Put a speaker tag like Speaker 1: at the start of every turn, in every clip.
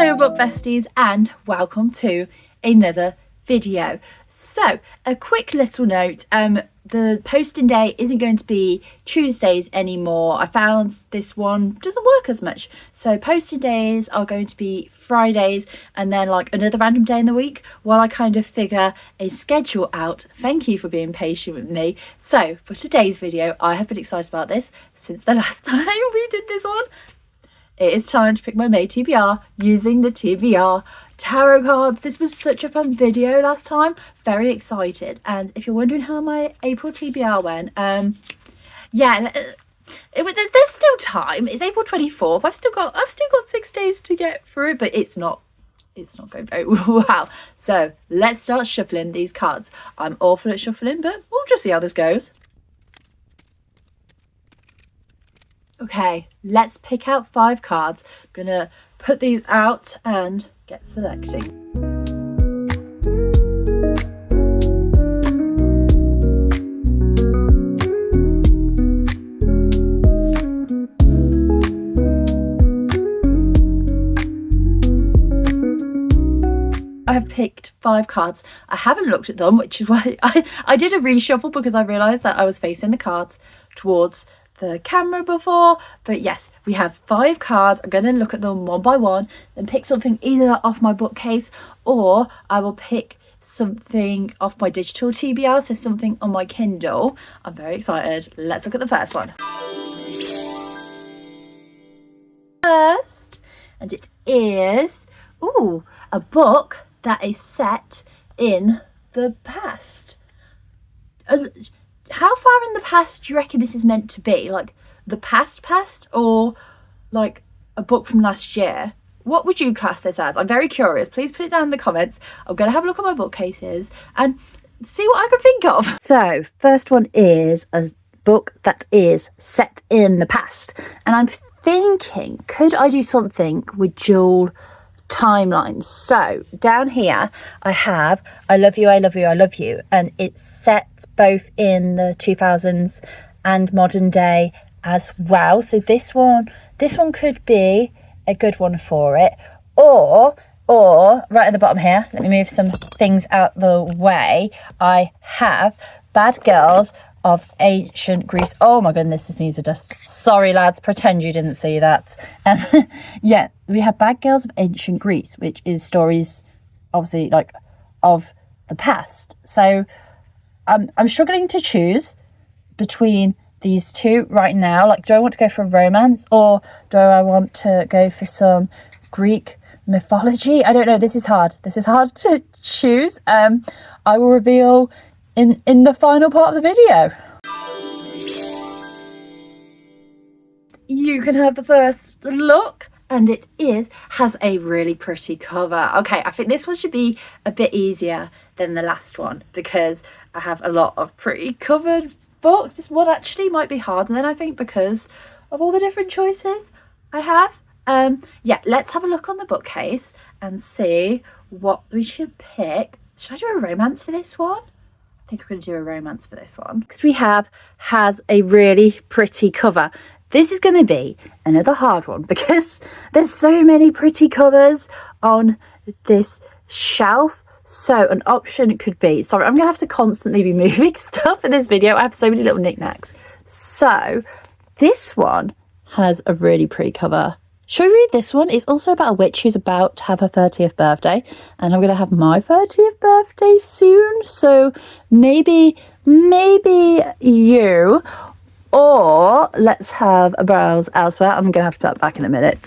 Speaker 1: Hello book besties and welcome to another video. So a quick little note, the posting day isn't going to be Tuesdays anymore. I found this one doesn't work as much, so posting days are going to be Fridays and then like another random day in the week while I kind of figure a schedule out. Thank you for being patient with me. So for today's video, I have been excited about this since the last time we did this one. It is time to pick my May TBR using the TBR Tarot Cards. This was such a fun video last time. Very excited. And if you're wondering how my April TBR went, yeah, there's still time. It's April 24th. I've still got 6 days to get through it, but it's not going very well. So let's start shuffling these cards. I'm awful at shuffling, but we'll just see how this goes. Okay, let's pick out 5 cards. I'm gonna put these out and get selecting. I have picked 5 cards. I haven't looked at them, which is why I did a reshuffle because I realised that I was facing the cards towards the camera before. But yes, we have 5 cards. I'm going to look at them one by one and pick something either off my bookcase, or I will pick something off my digital TBR, so something on my Kindle. I'm very excited. Let's look at the first one first, and it is a book that is set in the past. How far in the past do you reckon this is meant to be? Like the past, or like a book from last year? What would you class this as? I'm very curious. Please put it down in the comments. I'm going to have a look at my bookcases and see what I can think of. So first one is a book that is set in the past. And I'm thinking, could I do something with dual timelines? So down here I have I love you, I love you, I love you, and it's set both in the 2000s and modern day as well. So this one could be a good one for it. Or right at the bottom here, let me move some things out the way, I have Bad Girls of Ancient Greece. Oh my goodness, this needs a dust. Sorry lads, pretend you didn't see that. Yeah, we have Bad Girls of Ancient Greece, which is stories obviously like of the past. So I'm struggling to choose between these two right now. Like, do I want to go for romance, or do I want to go for some Greek mythology? I don't know. This is hard to choose. I will reveal in the final part of the video. You can have the first look, and it has a really pretty cover. Okay, I think this one should be a bit easier than the last one because I have a lot of pretty covered books. This one actually might be harder than I think because of all the different choices I have. Yeah, let's have a look on the bookcase and see what we should pick. Should I do a romance for this one? I think I'm going to do a romance for this one. Next we has a really pretty cover. This is going to be another hard one because there's so many pretty covers on this shelf. So an option could be, sorry, I'm going to have to constantly be moving stuff in this video. I have so many little knickknacks. So this one has a really pretty cover. Shall we read this one? It's also about a witch who's about to have her 30th birthday, and I'm going to have my 30th birthday soon, so maybe you, or let's have a browse elsewhere. I'm going to have to put that back in a minute.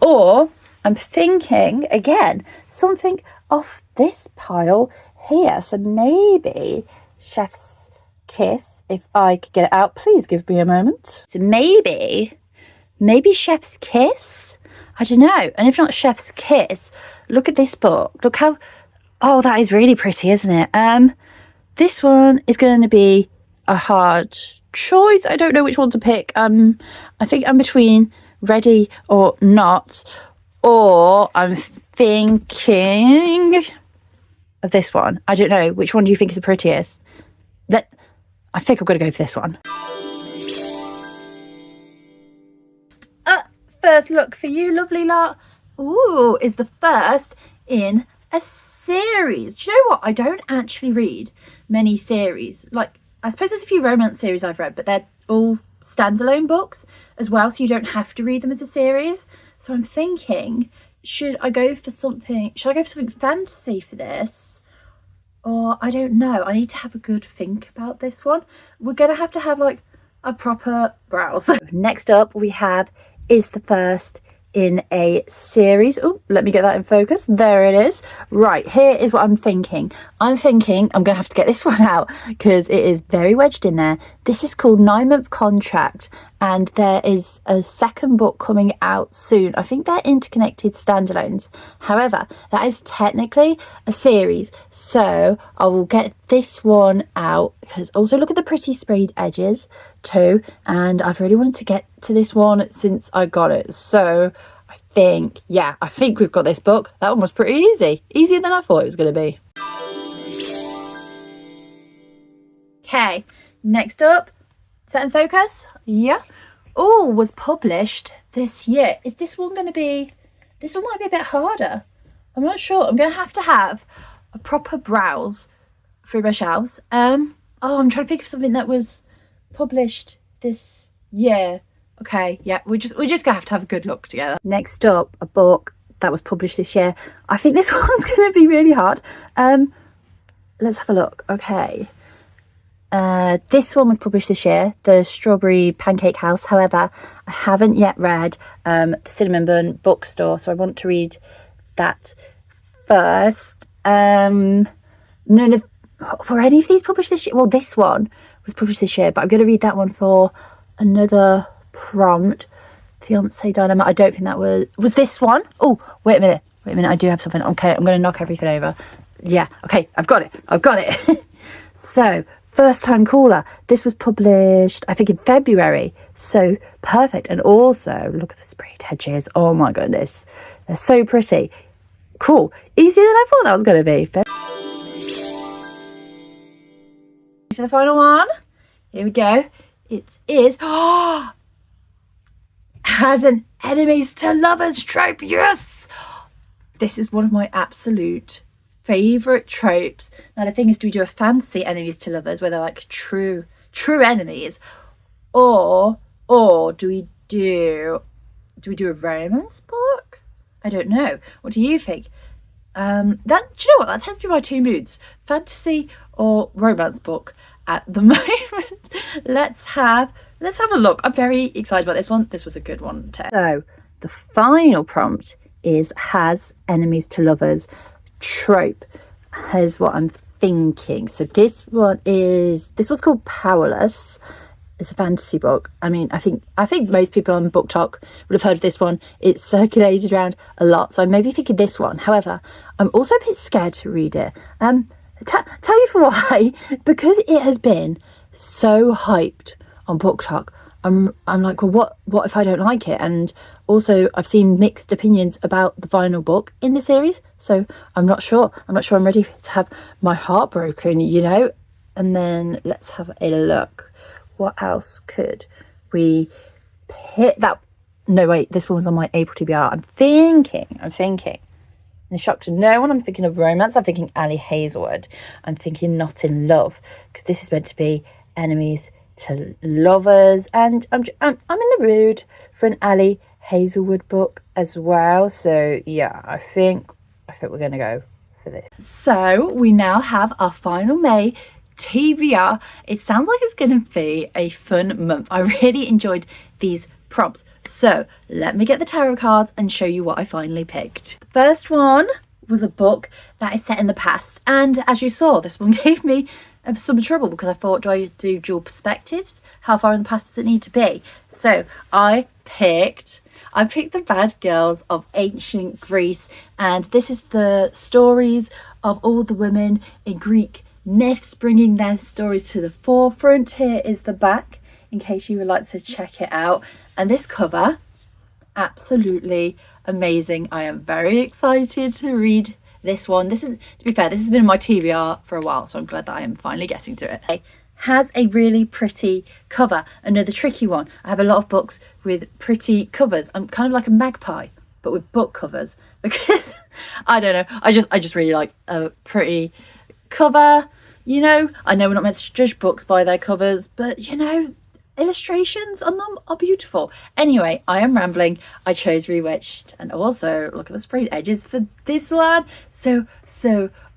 Speaker 1: Or I'm thinking, again, something off this pile here, so maybe Chef's Kiss, if I could get it out. Please give me a moment. So maybe Chef's Kiss? I don't know. And if not Chef's Kiss, look at this book. Look how... Oh, that is really pretty, isn't it? This one is going to be a hard choice. I don't know which one to pick. I think I'm between Ready or Not, or I'm thinking of this one. I don't know. Which one do you think is the prettiest? I think I'm going to go for this one. First look for you, lovely lot. ooh, is the first in a series. Do you know what? I don't actually read many series. Like, I suppose there's a few romance series I've read, but they're all standalone books as well, so you don't have to read them as a series. So I'm thinking, should I go for something fantasy for this? Or I don't know. I need to have a good think about this one. We're going to have like a proper browse. Next up we have is the first in a series. Oh, let me get that in focus. There it is. Right, here is what I'm thinking. I'm going to have to get this one out because it is very wedged in there. This is called 9 Month Contract, and there is a second book coming out soon. I think they're interconnected standalones. However, that is technically a series, so I will get this one out because also look at the pretty sprayed edges too, and I've really wanted to get to this one since I got it. So I think we've got this book. That one was pretty easier than I thought it was going to be. Okay, next up, set in focus. Yeah. Oh, was published this year. Is this one going to be, this one might be a bit harder. I'm not sure. I'm going to have a proper browse through my shelves. I'm trying to think of something that was published this year. Okay, yeah, we're just gonna have to have a good look together. Next up, a book that was published this year. I think this one's gonna be really hard. Let's have a look. Okay. This one was published this year, The Strawberry Pancake House. However, I haven't yet read The Cinnamon Bun Bookstore, so I want to read that first. None of, were any of these published this year? Well, this one was published this year, but I'm going to read that one for another prompt. Fiance Dilemma. I don't think that was this one. Oh, wait a minute. I do have something. Okay, I'm going to knock everything over. Yeah, okay, I've got it. So, First Time Caller. This was published, I think, in February. So perfect. And also, look at the sprayed edges. Oh my goodness. They're so pretty. Cool. Easier than I thought that was going to be. For the final one. Here we go. It is... has an enemies to lovers trope. Yes! This is one of my absolute favourite tropes. Now the thing is, do we do a fantasy enemies to lovers where they're like true enemies, or do we do a romance book? I don't know. What do you think? Do you know what, that tends to be my two moods, fantasy or romance book at the moment. Let's have a look. I'm very excited about this one. This was a good one to... So the final prompt is has enemies to lovers trope. Here's what I'm thinking. So this was called Powerless. It's a fantasy book. I mean, I think most people on BookTok would have heard of this one. It's circulated around a lot, so I'm maybe thinking this one. However, I'm also a bit scared to read it. Tell you for why. Because it has been so hyped on BookTok. I'm like, well, what if I don't like it? And also, I've seen mixed opinions about the final book in the series, so I'm not sure. I'm ready to have my heart broken, you know. And then let's have a look. What else could we pick? No, wait, this one was on my April TBR. I'm thinking. In shock to no one, I'm thinking of romance. I'm thinking Ali Hazelwood. I'm thinking Not in Love, because this is meant to be enemies to lovers, and I'm in the mood for an Ali Hazelwood book as well. So yeah, I think we're gonna go for this. So we now have our final May TBR. It sounds like it's gonna be a fun month. I really enjoyed these prompts. So let me get the tarot cards and show you what I finally picked. The first one was a book that is set in the past, and as you saw, this one gave me some trouble because I thought, do I do dual perspectives? How far in the past does it need to be? So I picked the Bad Girls of Ancient Greece, and this is the stories of all the women in Greek myths, bringing their stories to the forefront. Here is the back in case you would like to check it out, and this cover, absolutely amazing. I am very excited to read this one. This is, to be fair, this has been in my TBR for a while, so I'm glad that I am finally getting to it. It has a really pretty cover, another tricky one. I have a lot of books with pretty covers. I'm kind of like a magpie but with book covers, because I don't know, I just really like a pretty cover. You know, I know we're not meant to judge books by their covers, but you know, illustrations on them are beautiful. Anyway, I am rambling. I chose Rewitched, and also look at the sprayed edges for this one. So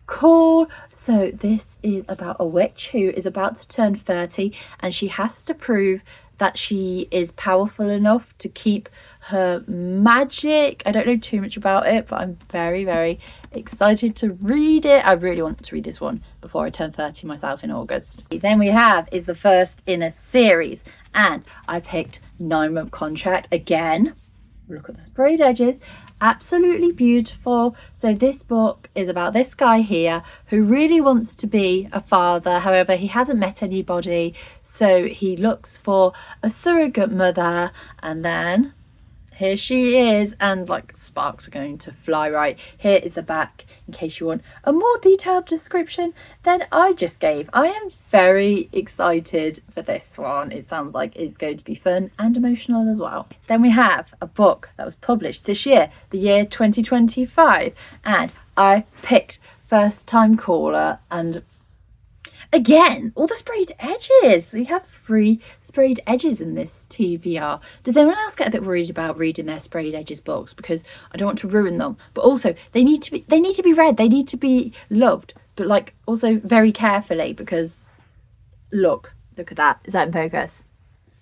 Speaker 1: cool. So this is about a witch who is about to turn 30, and she has to prove that she is powerful enough to keep her magic. I don't know too much about it, but I'm very excited to read it. I really want to read this one before I turn 30 myself in August. Then we have is the first in a series, and I picked 9 Month Contract again. Look at the sprayed edges, absolutely beautiful. So this book is about this guy here who really wants to be a father. However, he hasn't met anybody, so he looks for a surrogate mother, and then here she is, and like sparks are going to fly. Right, here is the back in case you want a more detailed description than I just gave. I am very excited for this one. It sounds like it's going to be fun and emotional as well. Then we have a book that was published this year, the year 2025, and I picked First Time Caller, and again, all the sprayed edges. We have 3 sprayed edges in this TBR. Does anyone else get a bit worried about reading their sprayed edges books? Because I don't want to ruin them. But also, they need to be read. They need to be loved, but like also very carefully, because look at that. Is that in focus?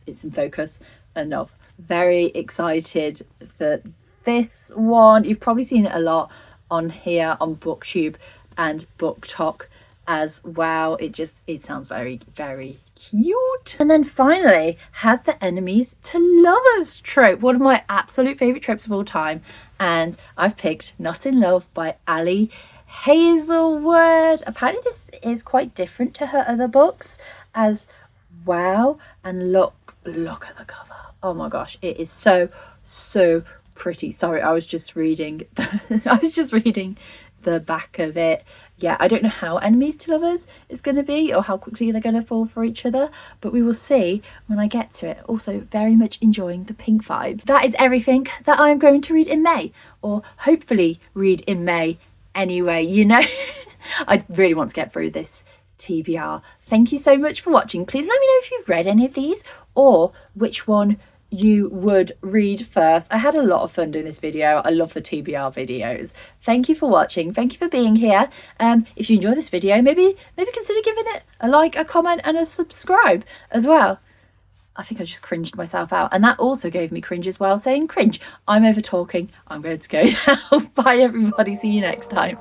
Speaker 1: It's in focus enough. Very excited for this one. You've probably seen it a lot on here on BookTube and BookTok as well. It sounds very cute. And then finally, has the enemies to lovers trope, one of my absolute favorite tropes of all time, and I've picked Not in Love by Ali Hazelwood. Apparently this is quite different to her other books as well, and look at the cover. Oh my gosh, it is so pretty. Sorry, I was just reading the back of it. Yeah, I don't know how enemies to lovers is going to be, or how quickly they're going to fall for each other, but we will see when I get to it. Also very much enjoying the pink vibes. That is everything that I'm going to read in May, or hopefully read in May anyway, you know. I really want to get through this TBR. Thank you so much for watching. Please let me know if you've read any of these, or which one you would read first. I had a lot of fun doing this video. I love the TBR videos. Thank you for watching. Thank you for being here. If you enjoy this video, maybe consider giving it a like, a comment and a subscribe as well. I think I just cringed myself out, and that also gave me cringe as well, saying cringe. I'm over talking. I'm going to go now. Bye everybody. See you next time.